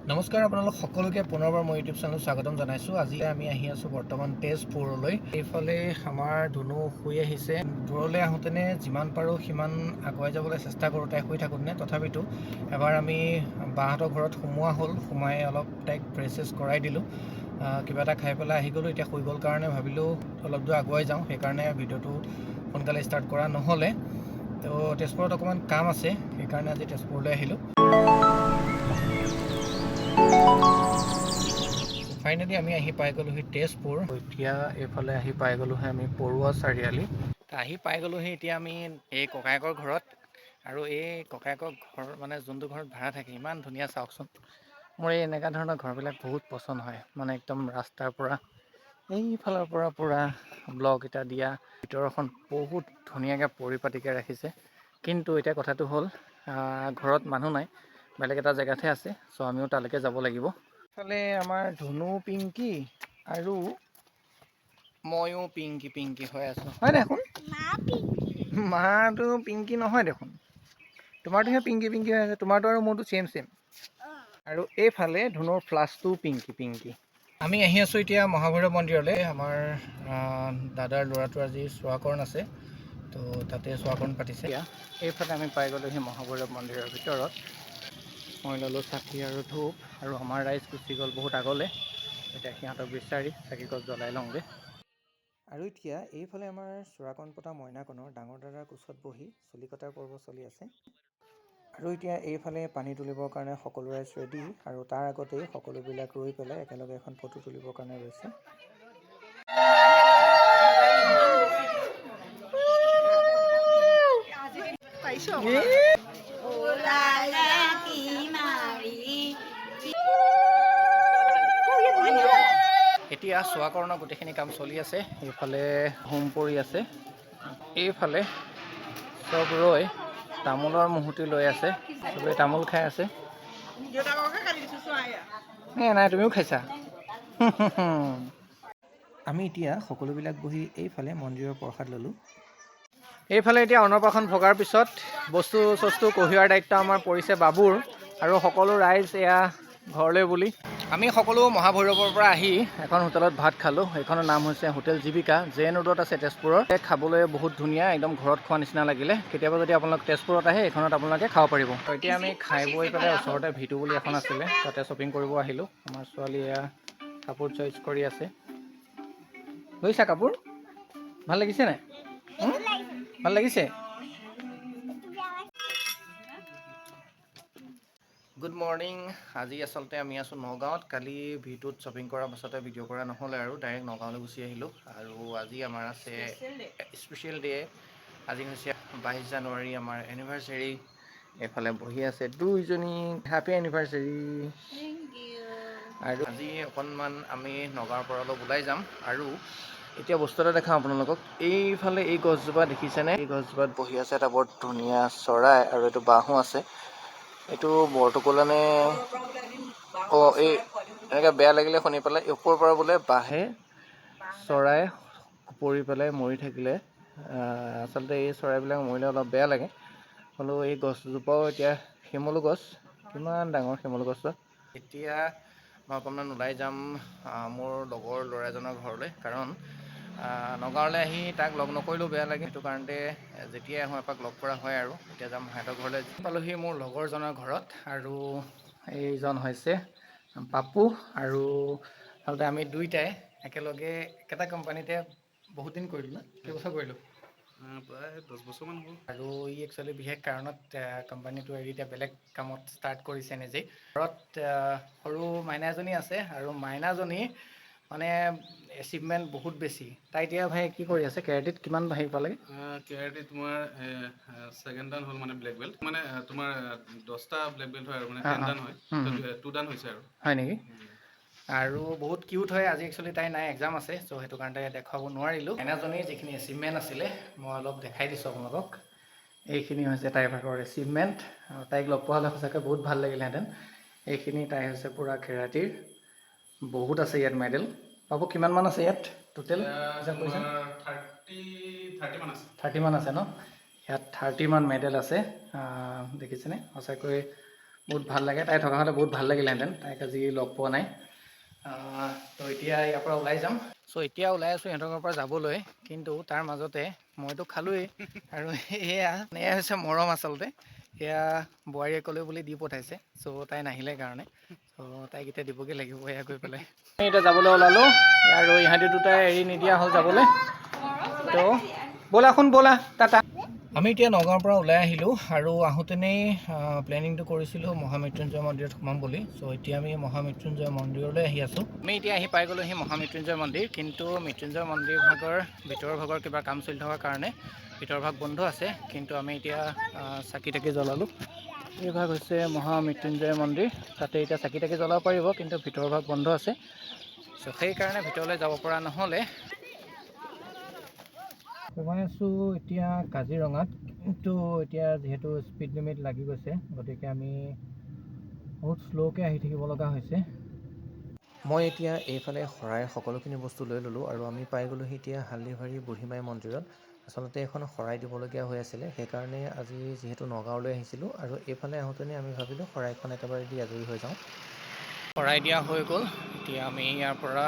নমস্কাৰ আপোনালোক সকলোকে পুনৰবাৰ মই ইউটিউব চেনেলত স্বাগতম জনাইছোঁ। আজি আমি আহি আছোঁ বৰ্তমান তেজপুৰলৈ। এইফালে আমাৰ ধুনু শুই আহিছে। দূৰলৈ আহোঁতেনে যিমান পাৰোঁ সিমান আগুৱাই যাবলৈ চেষ্টা কৰোঁ তাই শুই থাকোঁতেনে। তথাপিতো এবাৰ আমি বাহঁতৰ ঘৰত সোমোৱা হ'ল, সোমাই অলপ তাইক প্ৰেচেছ কৰাই দিলোঁ। কিবা এটা খাই পেলাই আহি গ'লোঁ। এতিয়া শুই গ'ল কাৰণে ভাবিলোঁ অলপ দূৰ আগুৱাই যাওঁ, সেইকাৰণে ভিডিঅ'টো সোনকালে ষ্টাৰ্ট কৰা নহ'লে। তো তেজপুৰত অকণমান কাম আছে, সেইকাৰণে আজি তেজপুৰলৈ আহিলোঁ। ফাইনেলি আমি আহি পাই গ'লোহি তেজপুৰ। এতিয়া এইফালে আহি পাই গ'লোহি আমি পৰুৱা চাৰিআলি। আহি পাই গ'লোহি এতিয়া আমি এই ককায়েকৰ ঘৰত। আৰু এই ককায়েকৰ ঘৰ মানে যোনটো ঘৰত ভাড়া থাকে, ইমান ধুনীয়া চাওকচোন। মোৰ এই এনেকুৱা ধৰণৰ ঘৰবিলাক বহুত পচন্দ হয়, মানে একদম ৰাস্তাৰ পৰা এইফালৰ পৰা পূৰা ব্লক এটা দিয়া, ভিতৰখন বহুত ধুনীয়াকৈ পৰিপাটিকৈ ৰাখিছে। কিন্তু এতিয়া কথাটো হ'ল ঘৰত মানুহ নাই, বেলেগ এটা জেগাতহে আছে। চ' আমিও তালৈকে যাব লাগিব। ইফালে আমাৰ ধুনু পিংকি আৰু ময়ো পিংকি হৈ আছোঁ, হয় দেখোন। মাটো পিংকি নহয় দেখোন, তোমাৰটোহে পিংকি হৈ আছে। তোমাৰটো আৰু মোৰতো ছেম। আৰু এইফালে ধুনুৰ ফ্লাছটো পিংকি। আমি আহি আছোঁ এতিয়া মহাভৈৰৱ মন্দিৰলৈ। আমাৰ দাদাৰ ল'ৰাটোৰ আজি চুৱাকৰণ আছে, তো তাতে চুৱাকৰণ পাতিছে। এইফালে আমি পাই গ'লোহি মহাভৈৰৱ মন্দিৰৰ ভিতৰত। মই ল'লোঁ চাকি আৰু ধূপ, আৰু আমাৰ ৰাইজ গুচি গ'ল বহুত আগলৈ। এতিয়া সিহঁতক বিচাৰি চাকি গছ জ্বলাই লওঁগৈ। আৰু এতিয়া এইফালে আমাৰ চুৱাকৰণ পতা মইনাকণৰ ডাঙৰ দাদাৰ কোচত বহি চুলি কটাৰ পৰ্ব চলি আছে। আৰু এতিয়া এইফালে পানী তুলিবৰ কাৰণে সকলো ৰাইজ ৰেডি, আৰু তাৰ আগতেই সকলোবিলাক ৰৈ পেলাই একেলগে এখন ফটো তুলিবৰ কাৰণে ৰৈছে। এতিয়া চুৱাকৰণৰ গোটেইখিনি কাম চলি আছে। এইফালে হোম পৰি আছে, এইফালে চব ৰৈ তামোলৰ মুহুতি লৈ আছে, চবেই তামোল খাই আছে। নাই তুমিও খাইছা। আমি এতিয়া সকলোবিলাক বহি এইফালে মন্দিৰৰ প্ৰসাদ ল'লোঁ। এইফালে এতিয়া অন্নপ্ৰাশন ভগাৰ পিছত বস্তু চস্তু কঢ়িওৱাৰ দায়িত্ব আমাৰ পৰিছে বাবুৰ, আৰু সকলো ৰাইজ এয়া ঘৰলৈ বুলি। আমি সকলো মহাভৈৰৱৰ পৰা আহি এখন হোটেলত ভাত খালোঁ। এইখনৰ নাম হৈছে হোটেল জীৱিকা, জেন ৰোডত আছে তেজপুৰৰ। খাবলৈ বহুত ধুনীয়া, একদম ঘৰত খোৱা নিচিনা লাগিলে। কেতিয়াবা যদি আপোনালোক তেজপুৰত আহে এইখনত আপোনালোকে খাব পাৰিব। এতিয়া আমি খাই বৈ পেলাই ওচৰতে ভিটু বুলি এখন আছিলে, তাতে শ্বপিং কৰিব আহিলোঁ। আমাৰ ছোৱালী এয়া কাপোৰ চইচ কৰি আছে। লৈছা কাপোৰ? ভাল লাগিছে নাই? ভাল লাগিছে? Good morning. আজি আচলতে আমি আছোঁ নগাঁৱত। কালি ভিটোত শ্বপিং কৰাৰ পাছতে ভিডিঅ' কৰা নহ'লে, আৰু ডাইৰেক্ট নগাঁৱলৈ গুচি আহিলোঁ। আৰু আজি আমাৰ আছে স্পেচিয়েল ডে'। আজি হৈছে 22 জানুৱাৰী, আমাৰ এনিভাৰ্চাৰী। এইফালে বহি আছে দুইজনী, হেপী এনিভাৰ্চাৰী। আৰু আজি অকণমান আমি নগাঁৱৰ পৰা অলপ ওলাই যাম। আৰু এতিয়া বস্তু এটা দেখাওঁ আপোনালোকক। এইফালে এই গছজোপা দেখিছেনে? এই গছজোপাত বহি আছে এটা বৰ ধুনীয়া চৰাই, আৰু এইটো বাঁহো আছে। এইটো বৰটোকোলা নে? এই এনেকৈ বেয়া লাগিলে শুনি পেলাই। ওপৰৰ পৰা বোলে বাঁহে চৰাই পৰি পেলাই মৰি থাকিলে, আচলতে এই চৰাইবিলাক মৰিলে অলপ বেয়া লাগে। হ'লেও এই গছজোপাও এতিয়া শিমলু গছ, কিমান ডাঙৰ শিমলু গছজোপা। এতিয়া মই অকণমান ওলাই যাম মোৰ লগৰ ল'ৰা এজনৰ ঘৰলৈ, কাৰণ নগাঁৱলৈ আহি তাক লগ নকৰিলেও বেয়া লাগে। সেইটো কাৰণতে যেতিয়াই আহোঁ এপাক লগ কৰা হয়। আৰু এতিয়া যাম সিহঁতৰ ঘৰলৈ। পালোহি মোৰ লগৰজনৰ ঘৰত, আৰু এইজন হৈছে পাপু। আৰু আচলতে আমি দুইটাই একেলগে একেটা কোম্পানীতে বহুত দিন কৰিলোঁ ন? কেইবছৰ কৰিলোঁ? প্ৰায় 10 বছৰমান হ'ল। আৰু ই একচুৱেলি বিশেষ কাৰণত কোম্পানীটো এৰি এতিয়া বেলেগ কামত ষ্টাৰ্ট কৰিছে নিজেই। ঘৰত সৰু মাইনা এজনী আছে, আৰু মাইনাজনী মানে এচিভমেণ্ট বহুত বেছি। তাই এতিয়া ভাই কি কৰি আছে? কেৰাটিত কিমান হেৰি পালেগৈ? কেৰাটি তোমাৰ ছেকেণ্ড ডান হ'ল, মানে ব্লেক বেল্ট। মানে তোমাৰ 10টা ব্লেক বেল্ট হয়, আৰু মানে 10 ডান হয়, 2 ডান হৈছে আৰু। হয় নেকি? আৰু বহুত কিউট হয়। আজি একচুৱেলি তাই নাই, এক্সাম আছে। চ' সেইটো কাৰণে দেখুৱাব নোৱাৰিলোঁ। মাইনাজনীৰ যিখিনি এচিভমেণ্ট আছিলে মই অলপ দেখাই দিছোঁ আপোনালোকক। এইখিনি হৈছে তাইৰ ভাগৰ এচিভমেণ্ট। তাইক লগ পোৱা হ'লে সঁচাকৈ বহুত ভাল লাগিলেহেঁতেন। এইখিনি তাই হৈছে পূৰা কেৰাটিৰ। বহুত আছে ইয়াত মেডেল। পাব কিমানমান আছে ইয়াত টোটেল? 30 মান আছে ন? ইয়াত 30 মান মেডেল আছে। দেখিছেনে? সঁচাকৈ বহুত ভাল লাগে, তাই থকা হ'লে বহুত ভাল লাগিলেহেঁতেন, তাইক আজি লগ পোৱা নাই। তো এতিয়া ইয়াৰ পৰা ওলাই যাম। চ' এতিয়া ওলাই আছোঁ সিহঁতৰ ঘৰৰ পৰা যাবলৈ, কিন্তু তাৰ মাজতে মইতো খালোঁৱেই আৰু এয়া হৈছে মৰম আচলতে। সেয়া বোৱাৰীয়ে ক'লে বুলি দি পঠাইছে, চ' তাই নাহিলে কাৰণে, চ' তাইক এতিয়া দিবগৈ লাগিব এয়া গৈ পেলাই। এতিয়া যাবলৈ ওলালোঁ আৰু ইহঁতি দুটাই এৰি নিদিয়া হ'ল যাবলৈ। তো ব'লা শুন ব'লা টাটা। আমি এতিয়া নগাঁৱৰ পৰা ওলাই আহিলোঁ আৰু আহোঁতেনেই প্লেনিংটো কৰিছিলোঁ মহামৃত্যুঞ্জয় মন্দিৰত সোমাম বুলি। চ' এতিয়া আমি মহামৃত্যুঞ্জয় মন্দিৰলৈ আহি আছোঁ। আমি এতিয়া আহি পাই গ'লোঁ সেই মহামৃত্যুঞ্জয় মন্দিৰ, কিন্তু মৃত্যুঞ্জয় মন্দিৰ ভিতৰৰ ভাগৰ কিবা কাম চলি থকাৰ কাৰণে ভিতৰ ভাগ বন্ধ আছে। কিন্তু আমি এতিয়া চাকি তাকি জ্বলালোঁ। এই ভাগ হৈছে মহামৃত্যুঞ্জয় মন্দিৰ, তাতে এতিয়া চাকি তাকি জ্বলাব পাৰিব, কিন্তু ভিতৰ ভাগ বন্ধ আছে। চ' সেইকাৰণে ভিতৰলৈ যাব পৰা নহ'লে। সোমাই আছোঁ এতিয়া কাজিৰঙাত, কিন্তু এতিয়া যিহেতু স্পীড লিমিট লাগি গৈছে, গতিকে আমি বহুত শ্ল'কৈ আহি থাকিব লগা হৈছে। মই এতিয়া এইফালে শৰাইৰ সকলোখিনি বস্তু লৈ ল'লোঁ আৰু আমি পাই গ'লোহি এতিয়া হালধিবাৰী বুঢ়ীমাই মন্দিৰত। আচলতে এখন শৰাই দিবলগীয়া হৈ আছিলে, সেইকাৰণে আজি যিহেতু নগাঁৱলৈ আহিছিলোঁ আৰু এইফালে আহোঁতেনে আমি ভাবিলোঁ শৰাইখন একেবাৰে দি আজৰি হৈ যাওঁ। শৰাই দিয়া হৈ গ'ল, এতিয়া আমি ইয়াৰ পৰা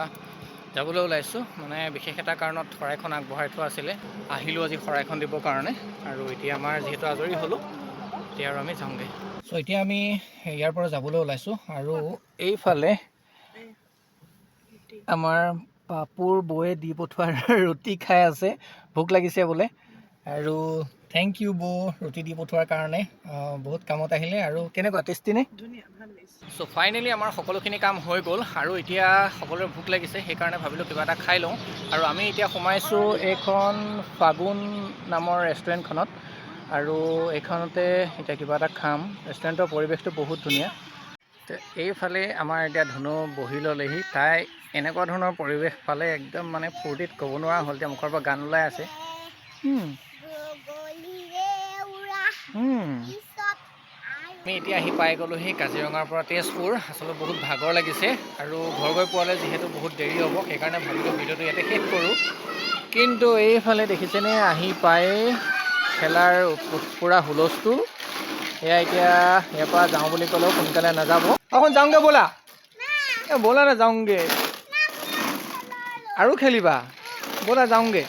যাবলৈ ওলাইছোঁ। মানে বিশেষ এটা কাৰণত শৰাইখন আগবঢ়াই থোৱা আছিলে, আহিলোঁ আজি শৰাইখন দিবৰ কাৰণে, আৰু এতিয়া আমাৰ যিহেতু আজৰি হ'লোঁ, এতিয়া আৰু আমি যাওঁগৈ। চ' এতিয়া আমি ইয়াৰ পৰা যাবলৈ ওলাইছোঁ আৰু এইফালে আমাৰ পাপুৰ বৌয়ে দি পঠোৱা ৰুটি খাই আছে, ভোক লাগিছে বোলে। আৰু থেংক ইউ বৌ ৰুটি দি পঠোৱাৰ কাৰণে, বহুত কামত আহিলে। আৰু কেনেকুৱা টেষ্টি নে? চ' ফাইনেলি আমাৰ সকলোখিনি কাম হৈ গ'ল আৰু এতিয়া সকলোৰে ভোক লাগিছে, সেইকাৰণে ভাবিলোঁ কিবা এটা খাই লওঁ। আৰু আমি এতিয়া সোমাইছোঁ এইখন ফাগুন নামৰ ৰেষ্টুৰেণ্টখনত, আৰু এইখনতে এতিয়া কিবা এটা খাম। ৰেষ্টুৰেণ্টৰ পৰিৱেশটো বহুত ধুনীয়া। এইফালে আমাৰ এতিয়া ধুনু বহি ল'লেহি, তাই এনেকুৱা ধৰণৰ পৰিৱেশ পালে একদম মানে ফূৰ্তিত ক'ব নোৱাৰা হ'ল, এতিয়া মুখৰ পৰা গান ওলাই আছে। আমি এতিয়া আহি পাই গ'লোঁ সেই কাজিৰঙাৰ পৰা তেজপুৰ। আচলতে বহুত ভাগৰ লাগিছে আৰু ঘৰ গৈ পোৱালৈ যিহেতু বহুত দেৰি হ'ব, সেইকাৰণে ভাবিলোঁ ভিডিঅ'টো ইয়াতে শেষ কৰোঁ। কিন্তু এইফালে দেখিছেনে, আহি পায় খেলাৰ পূৰা হুলস্থুল। এয়া এতিয়া ইয়াৰ পৰা যাওঁ বুলি ক'লেও সোনকালে নাযাব। অকণ যাওঁগৈ ব'লা, ব'লা না যাওঁগৈ। আৰু খেলিবা, ব'লা যাওঁগৈ।